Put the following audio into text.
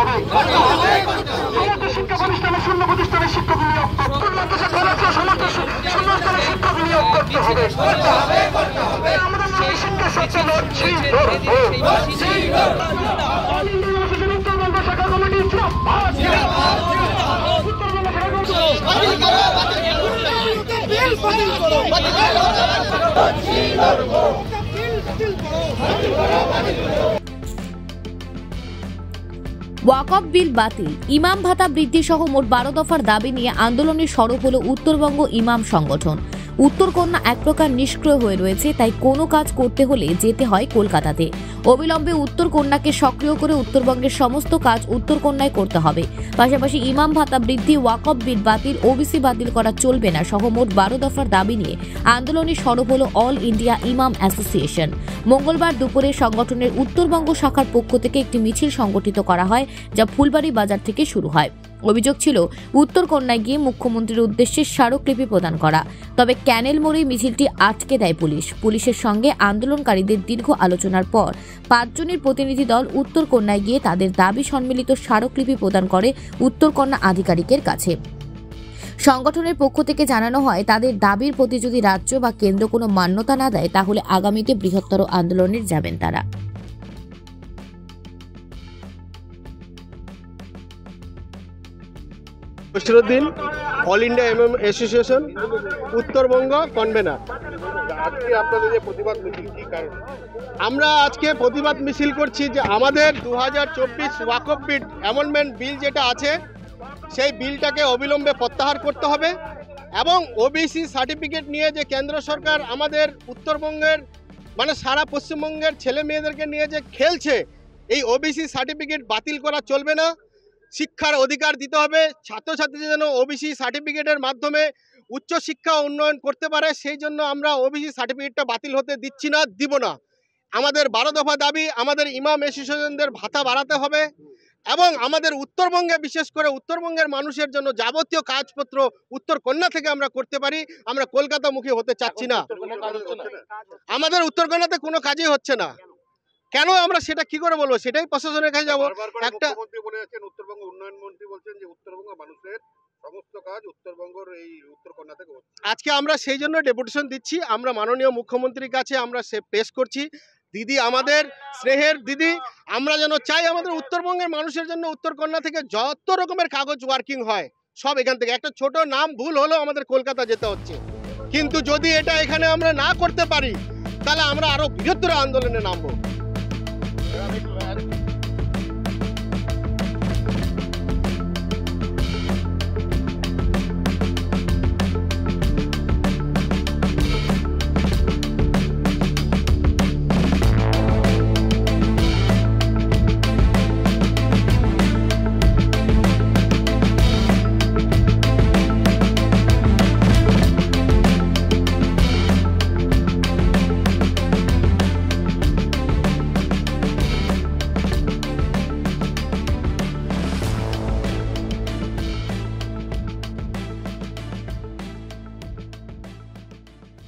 হবে। সমস্ত শিক্ষা প্রতিষ্ঠানে শূন্য প্রতিষ্ঠানের শিক্ষক নিয়োগ সমস্ত শূন্যস্থানের শিক্ষক নিয়োগ করতে হবে। আমাদের শিক্ষা সত্য উত্তরবঙ্গ শাখা কমিটি ওয়াকফ বিল বাতিল, ইমাম ভাতা বৃদ্ধি সহ মোট 12 দফার দাবি নিয়ে আন্দোলনে সরব হল উত্তরবঙ্গ ইমাম সংগঠন। উত্তরকন্যা এক প্রকার নিষ্ক্রিয় হয়ে রয়েছে, তাই কোনো কাজ করতে হলে যেতে হয় কলকাতাতে। অবিলম্বে উত্তরকন্যাকে সক্রিয় করে উত্তরবঙ্গের সমস্ত কাজ উত্তরকন্যায় করতে হবে। পাশাপাশি ইমাম ভাতা বৃদ্ধি, ওয়াকফ বিল বাতিল, ওবিসি বাতিল করা চলবে না সহ মোট 12 দফার দাবি নিয়ে আন্দোলনে সরব হল অল ইন্ডিয়া ইমাম অ্যাসোসিয়েশন। মঙ্গলবার দুপুরে সংগঠনের উত্তরবঙ্গ শাখার পক্ষ থেকে একটি মিছিল সংগঠিত করা হয়, যা ফুলবাড়ি বাজার থেকে শুরু হয়। অভিযোগ ছিল উত্তরকন্যায় গিয়ে মুখ্যমন্ত্রীর উদ্দেশ্যে স্মারকলিপি প্রদান করা, তবে ক্যানেল মোড়ে মিছিলটি আটকে দেয় পুলিশ। পুলিশের সঙ্গে আন্দোলনকারীদের দীর্ঘ আলোচনার পর 5 জনের প্রতিনিধি দল উত্তরকন্যায় গিয়ে তাদের দাবি সম্মিলিত স্মারকলিপি প্রদান করে উত্তরকন্যা আধিকারিকের কাছে। সংগঠনের পক্ষ থেকে জানানো হয়, তাদের দাবির প্রতি যদি রাজ্য বা কেন্দ্র কোনো মান্যতা না দেয় তাহলে আগামীতে বৃহত্তর আন্দোলনে যাবেন তারা। বশিরউদ্দিন, অল ইন্ডিয়া ইমাম অ্যাসোসিয়েশন, উত্তরবঙ্গ কনভেনার। আজকে আপনাদের যে প্রতিবাদ মিছিল কি কারণ? আমরা আজকে প্রতিবাদ মিছিল করছি যে আমাদের 2024 ওয়াকফ বিল অ্যামেন্ডমেন্ট বিল যেটা আছে সেই বিলটাকে অবিলম্বে প্রত্যাহার করতে হবে এবং ওবিসি সার্টিফিকেট নিয়ে যে কেন্দ্র সরকার আমাদের উত্তরবঙ্গের মানে সারা পশ্চিমবঙ্গের ছেলে মেয়েদেরকে নিয়ে যে খেলছে, এই ওবিসি সার্টিফিকেট বাতিল করা চলবে না। শিক্ষার অধিকার দিতে হবে, ছাত্রছাত্রীদের যেন ওবিসি সার্টিফিকেটের মাধ্যমে উচ্চশিক্ষা উন্নয়ন করতে পারে, সেই জন্য আমরা ওবিসি সার্টিফিকেটটা বাতিল হতে দিচ্ছি না, দিব না। আমাদের 12 দফা দাবি, আমাদের ইমাম অ্যাসোসিয়েশনদের ভাতা বাড়াতে হবে এবং আমাদের উত্তরবঙ্গে বিশেষ করে উত্তরবঙ্গের মানুষের জন্য যাবতীয় কাজপত্র উত্তরকন্যা থেকে আমরা করতে পারি। আমরা কলকাতামুখী হতে চাচ্ছি না। আমাদের উত্তরকন্যাতে কোনো কাজই হচ্ছে না, কেন আমরা সেটা কি করে বলবো? সেটাই প্রশাসনের কাছে যাবো। একটা উত্তরবঙ্গ উন্নয়ন মন্ত্রী বলছেন যে উত্তরবঙ্গ মানুষের সমস্ত কাজ উত্তরবঙ্গের এই উত্তরকন্যা থেকে হচ্ছে। আজকে আমরা সেই জন্য ডেপুটেশন দিচ্ছি, আমরা মাননীয় মুখ্যমন্ত্রীর কাছে আমরা পেশ করছি। দিদি আমাদের স্নেহের দিদি, আমরা যেন চাই আমাদের উত্তরবঙ্গের মানুষের জন্য উত্তরকন্যা থেকে যত রকমের কাগজ ওয়ার্কিং হয় সব এখান থেকে। একটা ছোট নাম ভুল হলেও আমাদের কলকাতা যেতে হচ্ছে, কিন্তু যদি এটা এখানে আমরা না করতে পারি তাহলে আমরা আরো বৃহত্তর আন্দোলনে নামবো।